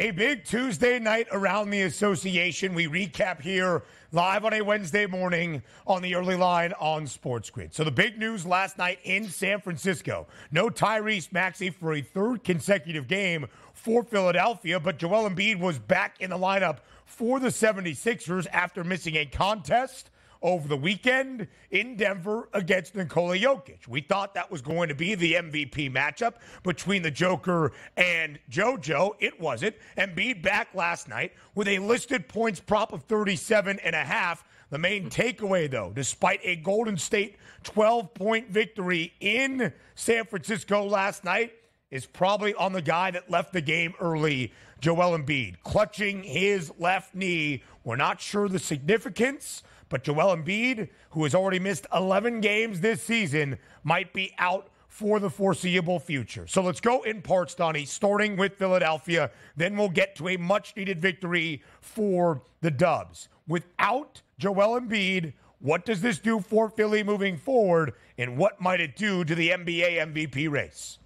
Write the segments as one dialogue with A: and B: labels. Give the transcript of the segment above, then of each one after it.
A: A big Tuesday night around the association. We recap here live on a Wednesday morning on the early line on SportsGrid. So the big news last night in San Francisco. No Tyrese Maxey for a third consecutive game for Philadelphia, but Joel Embiid was back in the lineup for the 76ers after missing a contest over the weekend in Denver against Nikola Jokic. We thought that was going to be the MVP matchup between the Joker and JoJo. It wasn't. Embiid back last night with a listed points prop of 37.5. The main takeaway, though, despite a Golden State 12-point victory in San Francisco last night, is probably on the guy that left the game early, Joel Embiid, clutching his left knee. We're not sure the significance, but Joel Embiid, who has already missed 11 games this season, might be out for the foreseeable future. So let's go in parts, Donnie, starting with Philadelphia. Then we'll get to a much-needed victory for the Dubs. Without Joel Embiid, what does this do for Philly moving forward, and what might it do to the NBA MVP race?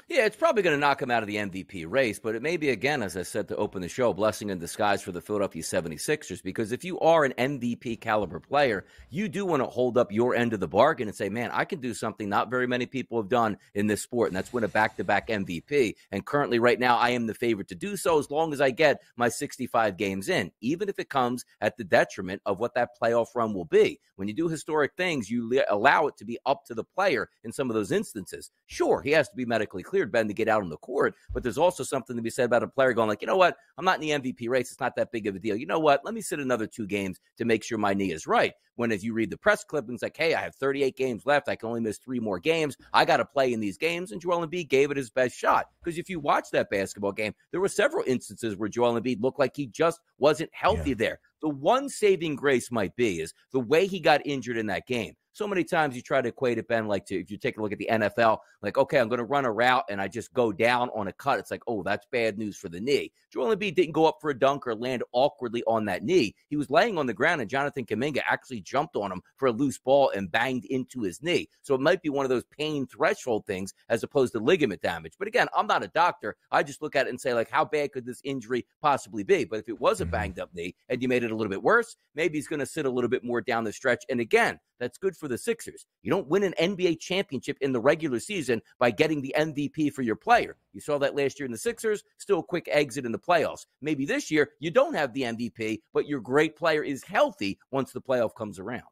B: Yeah, it's probably going to knock him out of the MVP race, but it may be, again, as I said to open the show, blessing in disguise for the Philadelphia 76ers, because if you are an MVP caliber player, you do want to hold up your end of the bargain and say, man, I can do something not very many people have done in this sport, and that's win a back-to-back MVP. And currently, right now, I am the favorite to do so as long as I get my 65 games in, even if it comes at the detriment of what that playoff run will be. When you do historic things, you allow it to be up to the player in some of those instances. Sure, he has to be medically cleared, Ben, to get out on the court, but there's also something to be said about a player going like, you know what, I'm not in the MVP race. It's not that big of a deal. You know what, let me sit another 2 games to make sure my knee is right. When as you read the press clippings, like, hey, I have 38 games left. I can only miss 3 more games. I got to play in these games. And Joel Embiid gave it his best shot. Because if you watch that basketball game, there were several instances where Joel Embiid looked like he just wasn't healthy there. The one saving grace might be is the way he got injured in that game. So many times you try to equate it, Ben, like if you take a look at the NFL, like, okay, I'm going to run a route and I just go down on a cut. It's like, oh, that's bad news for the knee. Joel Embiid didn't go up for a dunk or land awkwardly on that knee. He was laying on the ground and Jonathan Kuminga actually jumped on him for a loose ball and banged into his knee. So it might be one of those pain threshold things as opposed to ligament damage. But again, I'm not a doctor. I just look at it and say, like, how bad could this injury possibly be? But if it was a banged up knee and you made it a little bit worse, maybe he's going to sit a little bit more down the stretch. And again, that's good for the Sixers. You don't win an NBA championship in the regular season by getting the MVP for your player. You saw that last year in the Sixers, still a quick exit in the playoffs. Maybe this year you don't have the MVP, but your great player is healthy once the playoff comes around.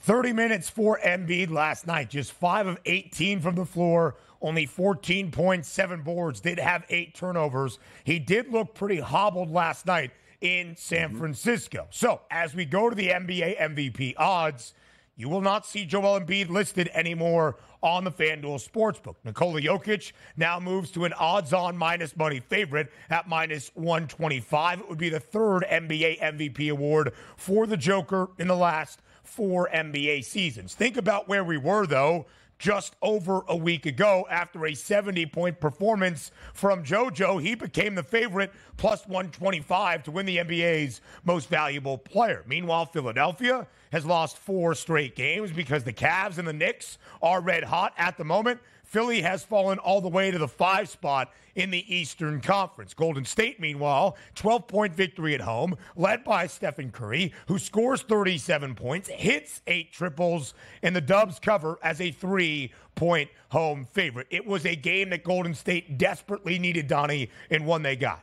A: 30 minutes for Embiid last night, just 5 of 18 from the floor, only 14 points, 7 boards, did have 8 turnovers. He did look pretty hobbled last night in San Francisco. So as we go to the NBA MVP odds, you will not see Joel Embiid listed anymore on the FanDuel Sportsbook. Nikola Jokic now moves to an odds-on minus money favorite at minus 125. It would be the 3rd NBA MVP award for the Joker in the last 4 NBA seasons. Think about where we were, though, just over a week ago after a 70-point performance from JoJo. He became the favorite, plus 125 to win the NBA's most valuable player. Meanwhile, Philadelphia has lost 4 straight games because the Cavs and the Knicks are red hot at the moment. Philly has fallen all the way to the 5 spot in the Eastern Conference. Golden State, meanwhile, 12-point victory at home, led by Stephen Curry, who scores 37 points, hits 8 triples, and the Dubs cover as a 3-point home favorite. It was a game that Golden State desperately needed, Donnie, and one they got.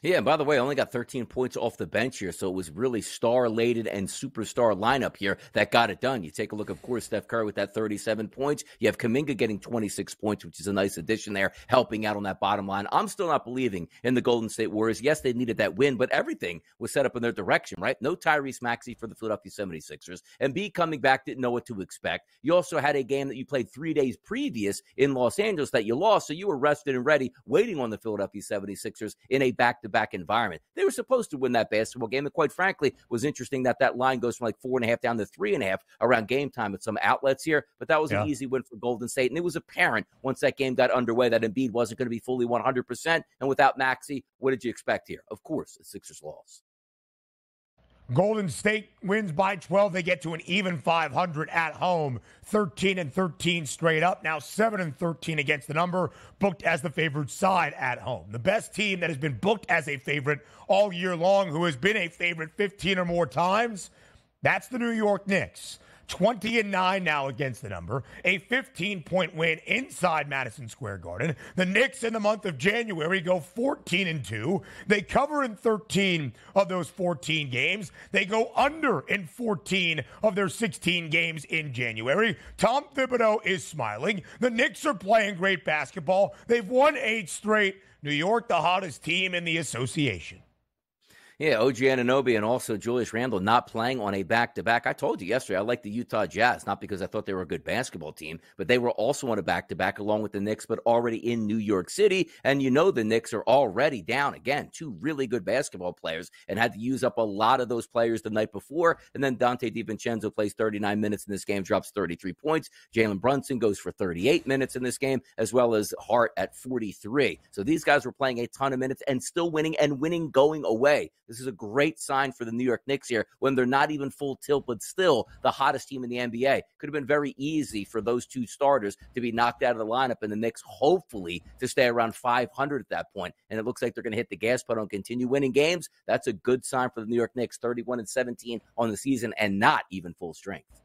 B: Yeah, and by the way, I only got 13 points off the bench here, so it was really star-laden and superstar lineup here that got it done. You take a look, of course, Steph Curry with that 37 points. You have Kuminga getting 26 points, which is a nice addition there, helping out on that bottom line. I'm still not believing in the Golden State Warriors. Yes, they needed that win, but everything was set up in their direction, right? No Tyrese Maxey for the Philadelphia 76ers. Embiid coming back didn't know what to expect. You also had a game that you played 3 days previous in Los Angeles that you lost, so you were rested and ready, waiting on the Philadelphia 76ers in a back-to-back environment. They were supposed to win that basketball game, and quite frankly, was interesting that that line goes from like 4.5 down to 3.5 around game time at some outlets here, but that was an easy win for Golden State, and it was apparent once that game got underway that Embiid wasn't going to be fully 100%, and without Maxey, what did you expect here? Of course, the Sixers lost.
A: Golden State wins by 12. They get to an even 500 at home, 13-13 straight up. Now 7-13 against the number, booked as the favored side at home. The best team that has been booked as a favorite all year long, who has been a favorite 15 or more times, that's the New York Knicks. 20-9 now against the number, a 15-point win inside Madison Square Garden. The Knicks in the month of January go 14-2. They cover in 13 of those 14 games. They go under in 14 of their 16 games in January. Tom Thibodeau is smiling. The Knicks are playing great basketball. They've won 8 straight. New York, the hottest team in the association.
B: Yeah, OG Anunoby and also Julius Randle not playing on a back-to-back. I told you yesterday I like the Utah Jazz, not because I thought they were a good basketball team, but they were also on a back-to-back along with the Knicks, but already in New York City. And you know the Knicks are already down, again, 2 really good basketball players and had to use up a lot of those players the night before. And then Dante DiVincenzo plays 39 minutes in this game, drops 33 points. Jalen Brunson goes for 38 minutes in this game, as well as Hart at 43. So these guys were playing a ton of minutes and still winning, and winning going away. This is a great sign for the New York Knicks here when they're not even full tilt, but still the hottest team in the NBA. Could have been very easy for those 2 starters to be knocked out of the lineup, and the Knicks hopefully to stay around 500 at that point. And it looks like they're going to hit the gas pedal and continue winning games. That's a good sign for the New York Knicks, 31-17 on the season and not even full strength.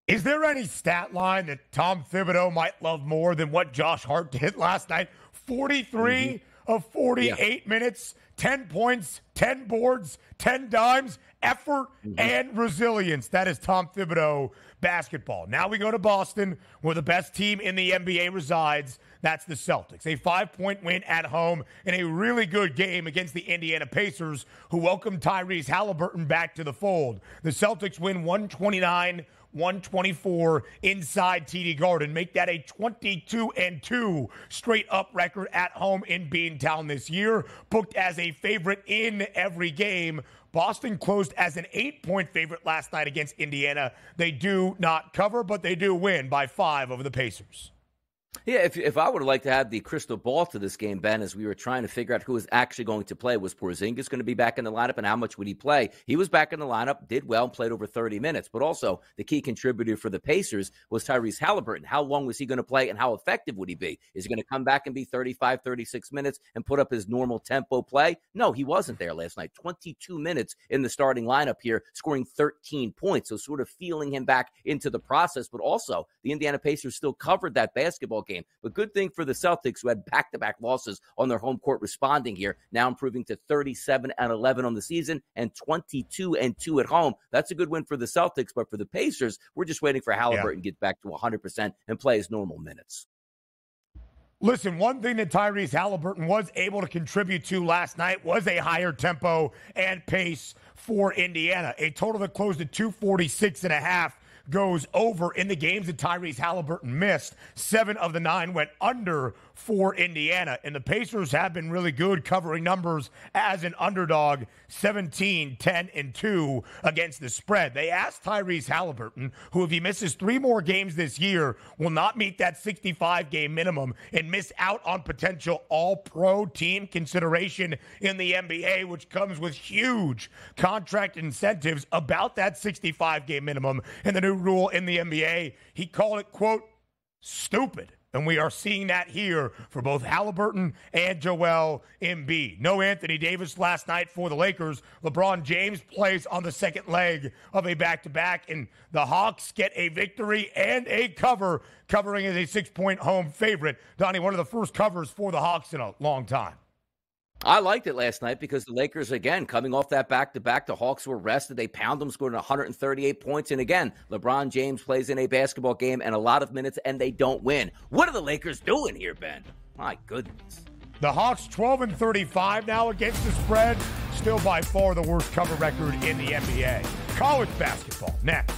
A: Is there any stat line that Tom Thibodeau might love more than what Josh Hart did last night? 43 of 48 minutes, 10 points, 10 boards, 10 dimes, effort, and resilience. That is Tom Thibodeau basketball. Now we go to Boston, where the best team in the NBA resides. That's the Celtics. A 5-point win at home in a really good game against the Indiana Pacers, who welcomed Tyrese Halliburton back to the fold. The Celtics win 129-124 inside TD Garden. Make that a 22-2 straight up record at home in Beantown this year. Booked as a favorite in every game. Boston closed as an 8-point favorite last night against Indiana. They do not cover, but they do win by 5 over the Pacers.
B: Yeah, if I would have liked to have the crystal ball to this game, Ben, as we were trying to figure out who was actually going to play. Was Porzingis going to be back in the lineup, and how much would he play? He was back in the lineup, did well, played over 30 minutes. But also, the key contributor for the Pacers was Tyrese Halliburton. How long was he going to play, and how effective would he be? Is he going to come back and be 35, 36 minutes and put up his normal tempo play? No, he wasn't there last night. 22 minutes in the starting lineup here, scoring 13 points. So sort of feeling him back into the process. But also, the Indiana Pacers still covered that basketball game. But good thing for the Celtics, who had back-to-back losses on their home court, responding here, now improving to 37-11 on the season and 22-2 at home. That's a good win for the Celtics, but for the Pacers, we're just waiting for Halliburton to get back to 100% and play his normal minutes.
A: Listen, one thing that Tyrese Halliburton was able to contribute to last night was a higher tempo and pace for Indiana. A total that closed at 246.5 goes over in the games that Tyrese Halliburton missed. 7 of the 9 went under for Indiana. And the Pacers have been really good covering numbers as an underdog, 17-10-2 against the spread. They asked Tyrese Halliburton, who if he misses 3 more games this year, will not meet that 65-game minimum and miss out on potential all-pro team consideration in the NBA, which comes with huge contract incentives about that 65-game minimum and the new rule in the NBA. He called it, quote, stupid. And we are seeing that here for both Halliburton and Joel Embiid. No Anthony Davis last night for the Lakers. LeBron James plays on the second leg of a back-to-back, and the Hawks get a victory and a cover, covering as a 6-point home favorite. Donnie, one of the first covers for the Hawks in a long time.
B: I liked it last night because the Lakers, again, coming off that back-to-back, the Hawks were rested. They pound them, scored 138 points. And again, LeBron James plays in a basketball game and a lot of minutes, and they don't win. What are the Lakers doing here, Ben? My goodness.
A: The Hawks 12-35 now against the spread. Still by far the worst cover record in the NBA. College basketball next.